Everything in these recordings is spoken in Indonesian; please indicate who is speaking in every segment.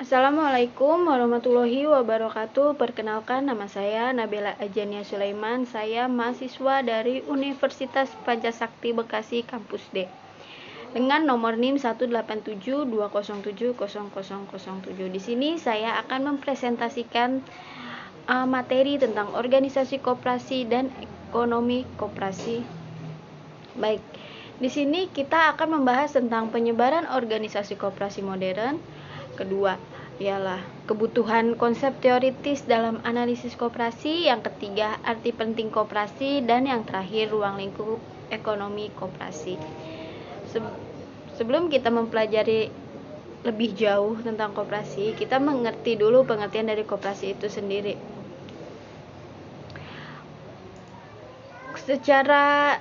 Speaker 1: Assalamualaikum warahmatullahi wabarakatuh. Perkenalkan, nama saya Nabila Ajania Sulaiman. Saya mahasiswa dari Universitas Pancasakti Bekasi Kampus D dengan nomor NIM 18720700007. Di sini saya akan mempresentasikan materi tentang organisasi koperasi dan ekonomi koperasi. Baik, di sini kita akan membahas tentang penyebaran organisasi koperasi modern. Kedua ialah kebutuhan konsep teoritis dalam analisis koperasi. Yang ketiga, arti penting koperasi. Dan yang terakhir, ruang lingkup ekonomi koperasi. Sebelum kita mempelajari lebih jauh tentang koperasi, kita mengerti dulu pengertian dari koperasi itu sendiri. Secara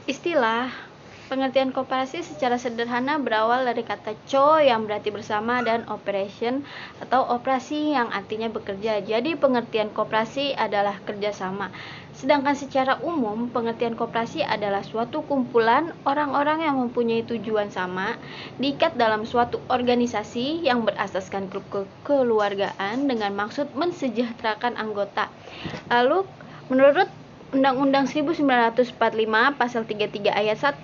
Speaker 1: istilah, pengertian koperasi secara sederhana berawal dari kata co yang berarti bersama dan operation atau operasi yang artinya bekerja. Jadi pengertian koperasi adalah kerjasama. Sedangkan secara umum pengertian koperasi adalah suatu kumpulan orang-orang yang mempunyai tujuan sama, diikat dalam suatu organisasi yang berasaskan klub kekeluargaan dengan maksud mensejahterakan anggota. Lalu menurut Undang-Undang 1945 Pasal 33 Ayat 1,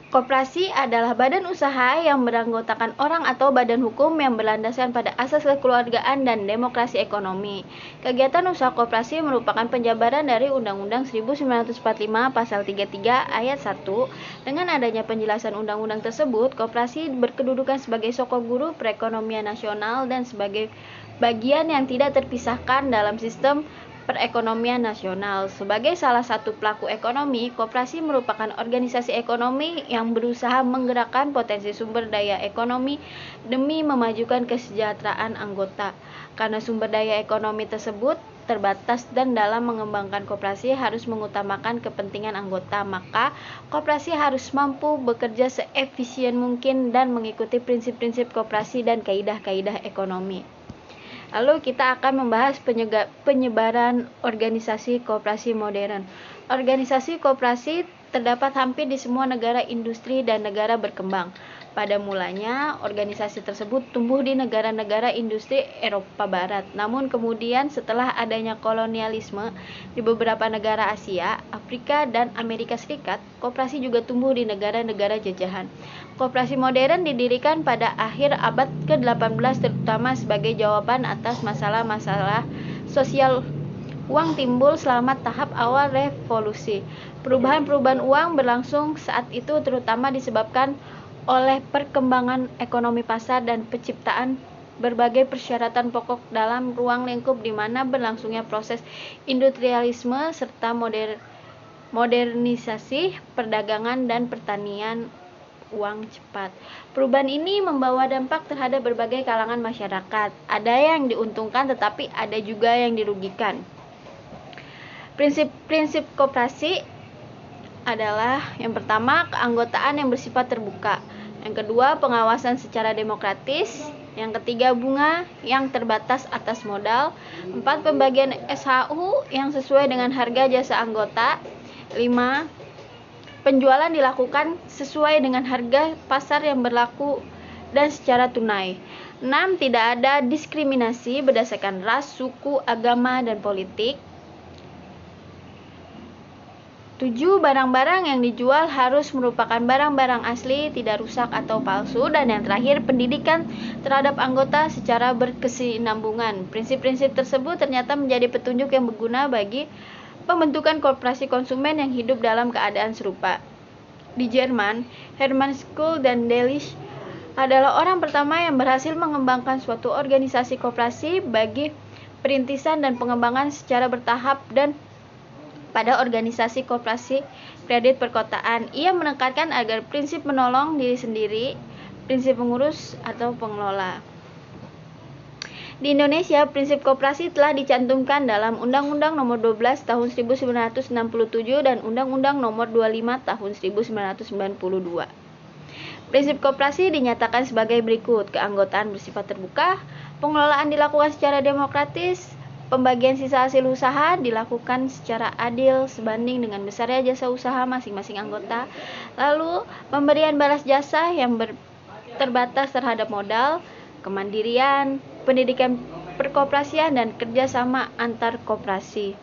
Speaker 1: koperasi adalah badan usaha yang beranggotakan orang atau badan hukum yang berlandaskan pada asas kekeluargaan dan demokrasi ekonomi. Kegiatan usaha koperasi merupakan penjabaran dari Undang-Undang 1945 Pasal 33 Ayat 1. Dengan adanya penjelasan undang-undang tersebut, koperasi berkedudukan sebagai sokong guru perekonomian nasional dan sebagai bagian yang tidak terpisahkan dalam sistem perekonomian nasional. Sebagai salah satu pelaku ekonomi, koperasi merupakan organisasi ekonomi yang berusaha menggerakkan potensi sumber daya ekonomi demi memajukan kesejahteraan anggota. Karena sumber daya ekonomi tersebut terbatas dan dalam mengembangkan koperasi harus mengutamakan kepentingan anggota, maka koperasi harus mampu bekerja seefisien mungkin dan mengikuti prinsip-prinsip koperasi dan kaidah-kaidah ekonomi. Lalu kita akan membahas penyebaran organisasi koperasi modern. Organisasi koperasi terdapat hampir di semua negara industri dan negara berkembang. Pada mulanya, organisasi tersebut tumbuh di negara-negara industri Eropa Barat. Namun kemudian setelah adanya kolonialisme di beberapa negara Asia, Afrika, dan Amerika Serikat, koperasi juga tumbuh di negara-negara jajahan. Koperasi modern didirikan pada akhir abad ke-18 terutama sebagai jawaban atas masalah-masalah sosial uang timbul selama tahap awal revolusi. Perubahan-perubahan uang berlangsung saat itu terutama disebabkan oleh perkembangan ekonomi pasar dan penciptaan berbagai persyaratan pokok dalam ruang lingkup di mana berlangsungnya proses industrialisme serta modernisasi perdagangan dan pertanian uang cepat. Perubahan ini membawa dampak terhadap berbagai kalangan masyarakat. Ada yang diuntungkan tetapi ada juga yang dirugikan. Prinsip-prinsip koperasi adalah yang pertama, keanggotaan yang bersifat terbuka. Yang kedua, pengawasan secara demokratis. Yang ketiga, bunga yang terbatas atas modal. 4, pembagian SHU yang sesuai dengan harga jasa anggota. 5, penjualan dilakukan sesuai dengan harga pasar yang berlaku dan secara tunai. 6, tidak ada diskriminasi berdasarkan ras, suku, agama, dan politik. 7, barang-barang yang dijual harus merupakan barang-barang asli, tidak rusak atau palsu. Dan yang terakhir, pendidikan terhadap anggota secara berkesinambungan. Prinsip-prinsip tersebut ternyata menjadi petunjuk yang berguna bagi pembentukan koperasi konsumen yang hidup dalam keadaan serupa. Di Jerman, Hermann Schul dan Delitzsch adalah orang pertama yang berhasil mengembangkan suatu organisasi koperasi bagi perintisan dan pengembangan secara bertahap dan pada organisasi koperasi kredit perkotaan. Ia menekankan agar prinsip menolong diri sendiri, prinsip pengurus atau pengelola. Di Indonesia, prinsip koperasi telah dicantumkan dalam Undang-Undang Nomor 12 Tahun 1967 dan Undang-Undang Nomor 25 Tahun 1992. Prinsip koperasi dinyatakan sebagai berikut: keanggotaan bersifat terbuka, pengelolaan dilakukan secara demokratis, Pembagian sisa hasil usaha dilakukan secara adil sebanding dengan besarnya jasa usaha masing-masing anggota. Lalu, pemberian balas jasa yang terbatas terhadap modal, kemandirian, pendidikan perkoperasian, dan kerjasama antar koperasi.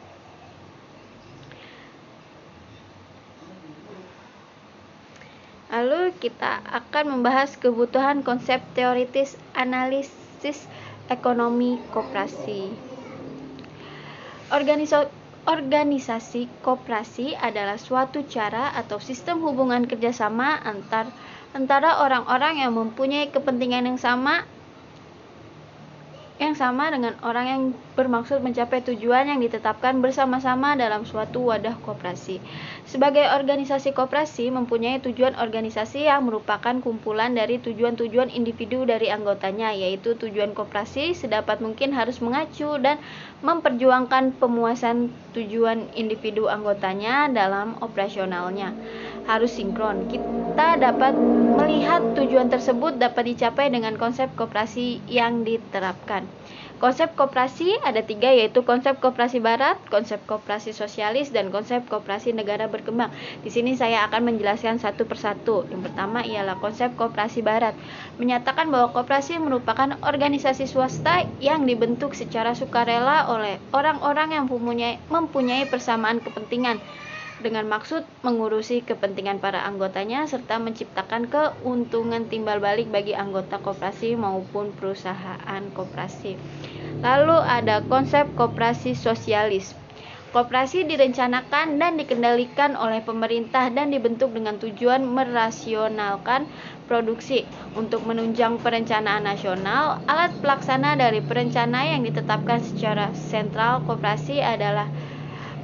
Speaker 1: Lalu kita akan membahas kebutuhan konsep teoritis analisis ekonomi koperasi. Organisasi koperasi adalah suatu cara atau sistem hubungan kerjasama antara orang-orang yang mempunyai kepentingan yang sama dengan orang yang bermaksud mencapai tujuan yang ditetapkan bersama-sama dalam suatu wadah koperasi. Sebagai organisasi koperasi mempunyai tujuan organisasi yang merupakan kumpulan dari tujuan-tujuan individu dari anggotanya, yaitu tujuan koperasi sedapat mungkin harus mengacu dan memperjuangkan pemuasan tujuan individu anggotanya dalam operasionalnya. Harus sinkron. Kita dapat melihat tujuan tersebut dapat dicapai dengan konsep koperasi yang diterapkan. Konsep koperasi ada 3, yaitu konsep koperasi barat, konsep koperasi sosialis, dan konsep koperasi negara berkembang. Di sini saya akan menjelaskan satu persatu. Yang pertama ialah konsep koperasi barat. Menyatakan bahwa koperasi merupakan organisasi swasta yang dibentuk secara sukarela oleh orang-orang yang mempunyai persamaan kepentingan, dengan maksud mengurusi kepentingan para anggotanya serta menciptakan keuntungan timbal balik bagi anggota koperasi maupun perusahaan koperasi. Lalu ada konsep koperasi sosialis. Koperasi direncanakan dan dikendalikan oleh pemerintah dan dibentuk dengan tujuan merasionalkan produksi. Untuk menunjang perencanaan nasional, alat pelaksana dari perencana yang ditetapkan secara sentral, koperasi adalah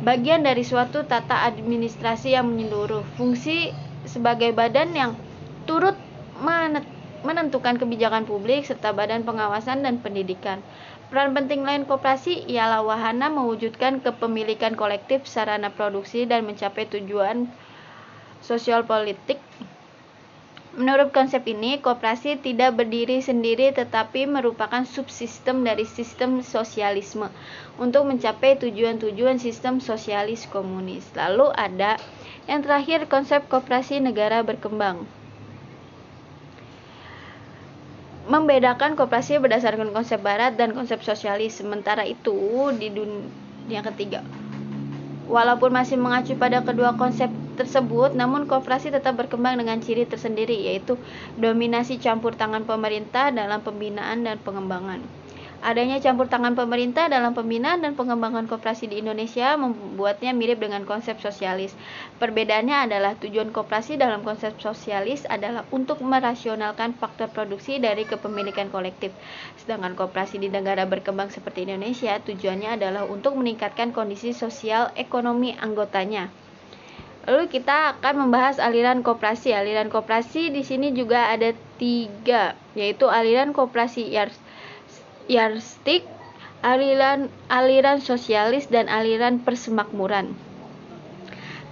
Speaker 1: bagian dari suatu tata administrasi yang menyeluruh, fungsi sebagai badan yang turut menentukan kebijakan publik serta badan pengawasan dan pendidikan. Peran penting lain koperasi ialah wahana mewujudkan kepemilikan kolektif sarana produksi dan mencapai tujuan sosial politik. Menurut konsep ini, koperasi tidak berdiri sendiri tetapi merupakan subsistem dari sistem sosialisme untuk mencapai tujuan-tujuan sistem sosialis komunis. Lalu ada yang terakhir, konsep koperasi negara berkembang. Membedakan koperasi berdasarkan konsep barat dan konsep sosialis. Sementara itu, di dunia ketiga, walaupun masih mengacu pada kedua konsep tersebut, namun koperasi tetap berkembang dengan ciri tersendiri, yaitu dominasi campur tangan pemerintah dalam pembinaan dan pengembangan. Adanya campur tangan pemerintah dalam pembinaan dan pengembangan koperasi di Indonesia membuatnya mirip dengan konsep sosialis. Perbedaannya adalah tujuan koperasi dalam konsep sosialis adalah untuk merasionalkan faktor produksi dari kepemilikan kolektif. Sedangkan koperasi di negara berkembang seperti Indonesia, tujuannya adalah untuk meningkatkan kondisi sosial ekonomi anggotanya. Lalu kita akan membahas aliran koperasi. Aliran koperasi di sini juga ada 3, yaitu aliran koperasi yardstick, aliran sosialis, dan aliran persemakmuran.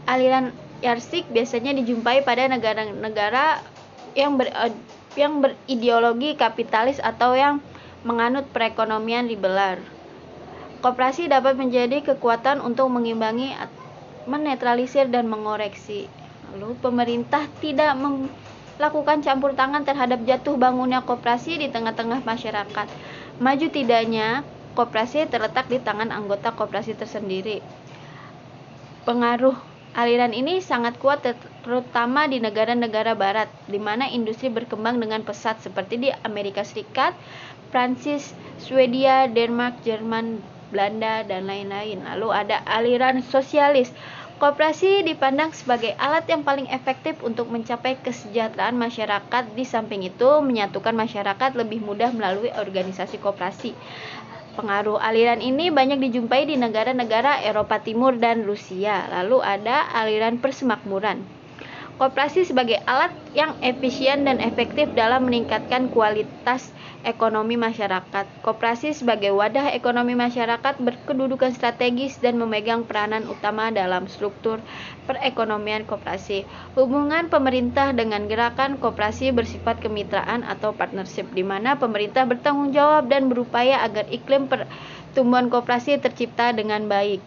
Speaker 1: Aliran yardstick biasanya dijumpai pada negara-negara yang berideologi kapitalis atau yang menganut perekonomian liberal. Koperasi dapat menjadi kekuatan untuk mengimbangi, menetralisir, dan mengoreksi. Lalu pemerintah tidak melakukan campur tangan terhadap jatuh bangunnya koperasi di tengah-tengah masyarakat. Maju tidaknya koperasi terletak di tangan anggota koperasi tersendiri. Pengaruh aliran ini sangat kuat terutama di negara-negara barat, di mana industri berkembang dengan pesat seperti di Amerika Serikat, Prancis, Swedia, Denmark, Jerman, Belanda, dan lain-lain. Lalu ada aliran sosialis. Koperasi dipandang sebagai alat yang paling efektif untuk mencapai kesejahteraan masyarakat. Di samping itu, menyatukan masyarakat lebih mudah melalui organisasi koperasi. Pengaruh aliran ini banyak dijumpai di negara-negara Eropa Timur dan Rusia. Lalu ada aliran persemakmuran. Koperasi sebagai alat yang efisien dan efektif dalam meningkatkan kualitas ekonomi masyarakat. Koperasi sebagai wadah ekonomi masyarakat berkedudukan strategis dan memegang peranan utama dalam struktur perekonomian koperasi. Hubungan pemerintah dengan gerakan koperasi bersifat kemitraan atau partnership, di mana pemerintah bertanggung jawab dan berupaya agar iklim pertumbuhan koperasi tercipta dengan baik.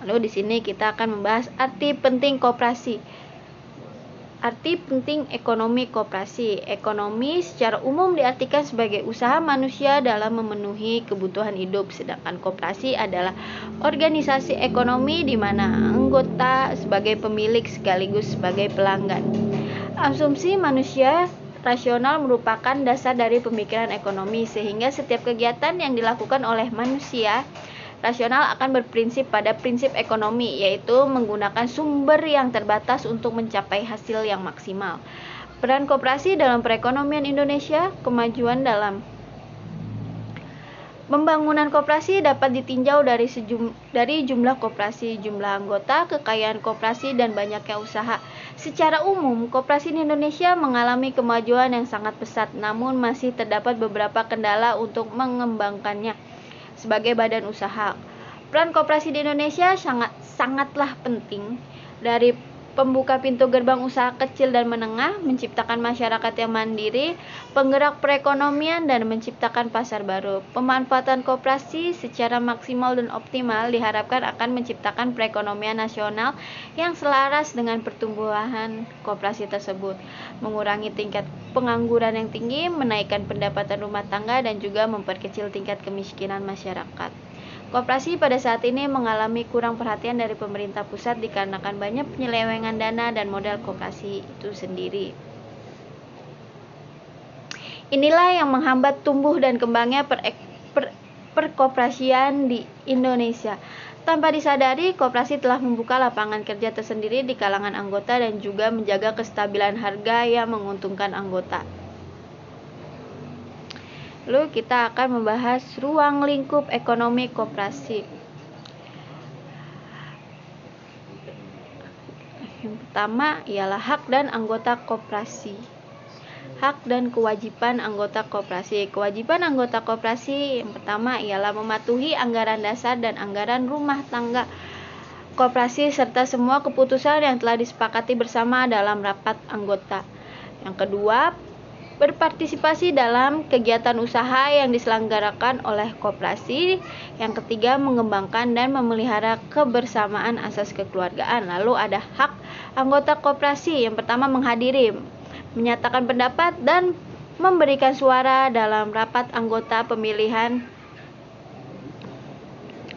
Speaker 1: Lalu di sini kita akan membahas arti penting koperasi. Arti penting ekonomi koperasi. Ekonomi secara umum diartikan sebagai usaha manusia dalam memenuhi kebutuhan hidup, sedangkan koperasi adalah organisasi ekonomi di mana anggota sebagai pemilik sekaligus sebagai pelanggan. Asumsi manusia rasional merupakan dasar dari pemikiran ekonomi, sehingga setiap kegiatan yang dilakukan oleh manusia rasional akan berprinsip pada prinsip ekonomi, yaitu menggunakan sumber yang terbatas untuk mencapai hasil yang maksimal. Peran koperasi dalam perekonomian Indonesia. Kemajuan dalam pembangunan koperasi dapat ditinjau dari jumlah koperasi, jumlah anggota, kekayaan koperasi, dan banyaknya usaha. Secara umum, koperasi di Indonesia mengalami kemajuan yang sangat pesat, namun masih terdapat beberapa kendala untuk mengembangkannya sebagai badan usaha. Peran koperasi di Indonesia sangatlah penting, dari pembuka pintu gerbang usaha kecil dan menengah, menciptakan masyarakat yang mandiri, penggerak perekonomian, dan menciptakan pasar baru. Pemanfaatan koperasi secara maksimal dan optimal diharapkan akan menciptakan perekonomian nasional yang selaras dengan pertumbuhan koperasi tersebut, mengurangi tingkat pengangguran yang tinggi, menaikkan pendapatan rumah tangga, dan juga memperkecil tingkat kemiskinan masyarakat. Koperasi pada saat ini mengalami kurang perhatian dari pemerintah pusat dikarenakan banyak penyelewengan dana dan modal koperasi itu sendiri. Inilah yang menghambat tumbuh dan kembangnya perkoperasian di Indonesia. Tanpa disadari, koperasi telah membuka lapangan kerja tersendiri di kalangan anggota dan juga menjaga kestabilan harga yang menguntungkan anggota. Lalu kita akan membahas ruang lingkup ekonomi koperasi. Yang pertama ialah hak dan anggota koperasi. Hak dan kewajiban anggota koperasi. Kewajiban anggota koperasi yang pertama ialah mematuhi anggaran dasar dan anggaran rumah tangga koperasi serta semua keputusan yang telah disepakati bersama dalam rapat anggota. Yang kedua, berpartisipasi dalam kegiatan usaha yang diselenggarakan oleh koperasi. Yang ketiga, mengembangkan dan memelihara kebersamaan asas kekeluargaan. Lalu ada hak anggota koperasi. Yang pertama, menghadiri, menyatakan pendapat, dan memberikan suara dalam rapat anggota pemilihan.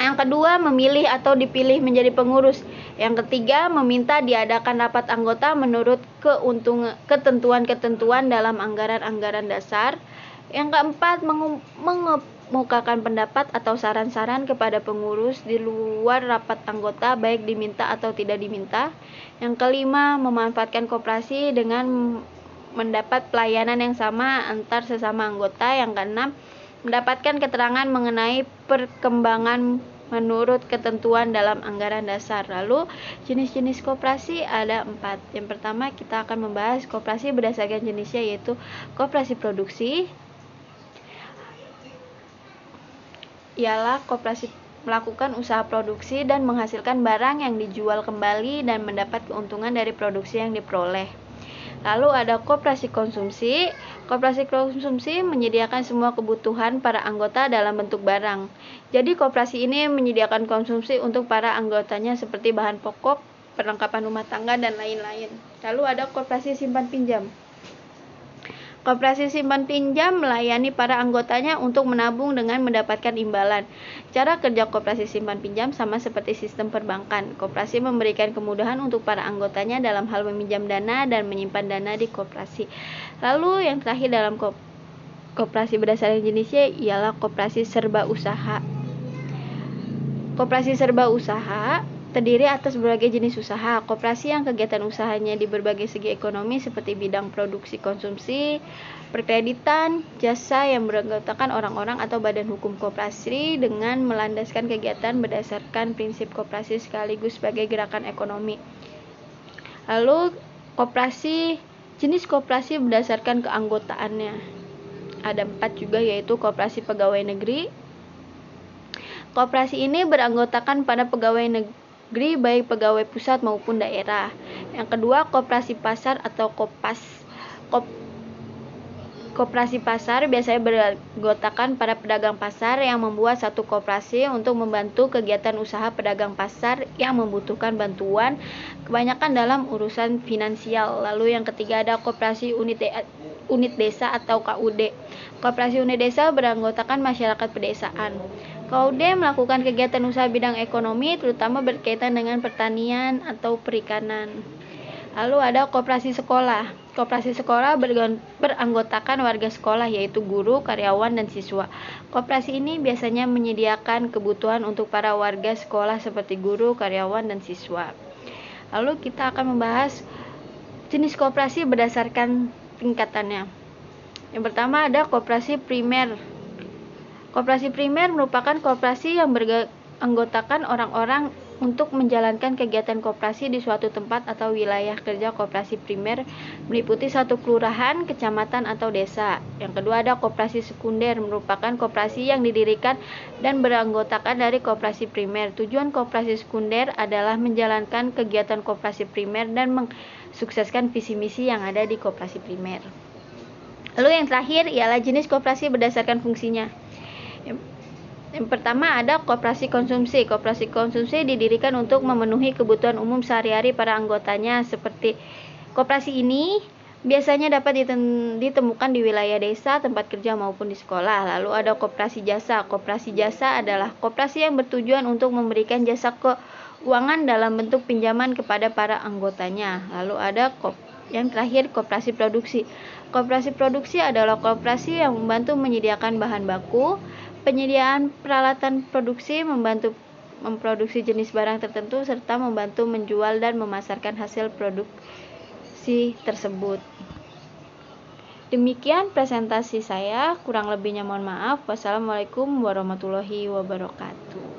Speaker 1: Yang kedua, memilih atau dipilih menjadi pengurus. Yang ketiga, meminta diadakan rapat anggota menurut ketentuan-ketentuan dalam anggaran-anggaran dasar. Yang keempat, mengemukakan pendapat atau saran-saran kepada pengurus di luar rapat anggota, baik diminta atau tidak diminta. Yang kelima, memanfaatkan koperasi dengan mendapat pelayanan yang sama antar sesama anggota. Yang keenam, mendapatkan keterangan mengenai perkembangan menurut ketentuan dalam anggaran dasar. Lalu jenis-jenis koperasi ada 4. Yang pertama, kita akan membahas koperasi berdasarkan jenisnya, yaitu koperasi produksi. Ialah koperasi melakukan usaha produksi dan menghasilkan barang yang dijual kembali dan mendapat keuntungan dari produksi yang diperoleh. Lalu ada koperasi konsumsi. Koperasi konsumsi menyediakan semua kebutuhan para anggota dalam bentuk barang. Jadi koperasi ini menyediakan konsumsi untuk para anggotanya seperti bahan pokok, perlengkapan rumah tangga, dan lain-lain. Lalu ada koperasi simpan pinjam. Koperasi simpan pinjam melayani para anggotanya untuk menabung dengan mendapatkan imbalan. Cara kerja koperasi simpan pinjam sama seperti sistem perbankan. Koperasi memberikan kemudahan untuk para anggotanya dalam hal meminjam dana dan menyimpan dana di koperasi. Lalu yang terakhir dalam koperasi berdasarkan jenisnya ialah koperasi serba usaha. Koperasi serba usaha terdiri atas berbagai jenis usaha. Koperasi yang kegiatan usahanya di berbagai segi ekonomi seperti bidang produksi konsumsi, perkreditan, jasa yang beranggotakan orang-orang atau badan hukum koperasi dengan melandaskan kegiatan berdasarkan prinsip koperasi sekaligus sebagai gerakan ekonomi. Lalu koperasi, jenis koperasi berdasarkan keanggotaannya. Ada 4 juga, yaitu koperasi pegawai negeri. Koperasi ini beranggotakan pada pegawai negeri baik pegawai pusat maupun daerah. Yang kedua, koperasi pasar atau Kopas. Koperasi pasar biasanya beranggotakan para pedagang pasar yang membuat satu koperasi untuk membantu kegiatan usaha pedagang pasar yang membutuhkan bantuan, kebanyakan dalam urusan finansial. Lalu yang ketiga ada koperasi unit desa atau KUD. Koperasi unit desa beranggotakan masyarakat pedesaan. KUD melakukan kegiatan usaha bidang ekonomi terutama berkaitan dengan pertanian atau perikanan. Lalu ada koperasi sekolah. Koperasi sekolah beranggotakan warga sekolah yaitu guru, karyawan, dan siswa. Koperasi ini biasanya menyediakan kebutuhan untuk para warga sekolah seperti guru, karyawan, dan siswa. Lalu kita akan membahas jenis koperasi berdasarkan tingkatannya. Yang pertama ada koperasi primer. Koperasi primer merupakan koperasi yang beranggotakan orang-orang untuk menjalankan kegiatan koperasi di suatu tempat atau wilayah kerja. Koperasi primer meliputi satu kelurahan, kecamatan, atau desa. Yang kedua ada koperasi sekunder, merupakan koperasi yang didirikan dan beranggotakan dari koperasi primer. Tujuan koperasi sekunder adalah menjalankan kegiatan koperasi primer dan mensukseskan visi misi yang ada di koperasi primer. Lalu yang terakhir ialah jenis koperasi berdasarkan fungsinya. Yang pertama ada koperasi konsumsi. Koperasi konsumsi didirikan untuk memenuhi kebutuhan umum sehari-hari para anggotanya. Seperti koperasi ini biasanya dapat ditemukan di wilayah desa, tempat kerja maupun di sekolah. Lalu ada koperasi jasa. Koperasi jasa adalah koperasi yang bertujuan untuk memberikan jasa keuangan dalam bentuk pinjaman kepada para anggotanya. Lalu ada yang terakhir koperasi produksi. Koperasi produksi adalah koperasi yang membantu menyediakan bahan baku, penyediaan peralatan produksi, membantu memproduksi jenis barang tertentu, serta membantu menjual dan memasarkan hasil produksi tersebut. Demikian presentasi saya, kurang lebihnya mohon maaf. Wassalamualaikum warahmatullahi wabarakatuh.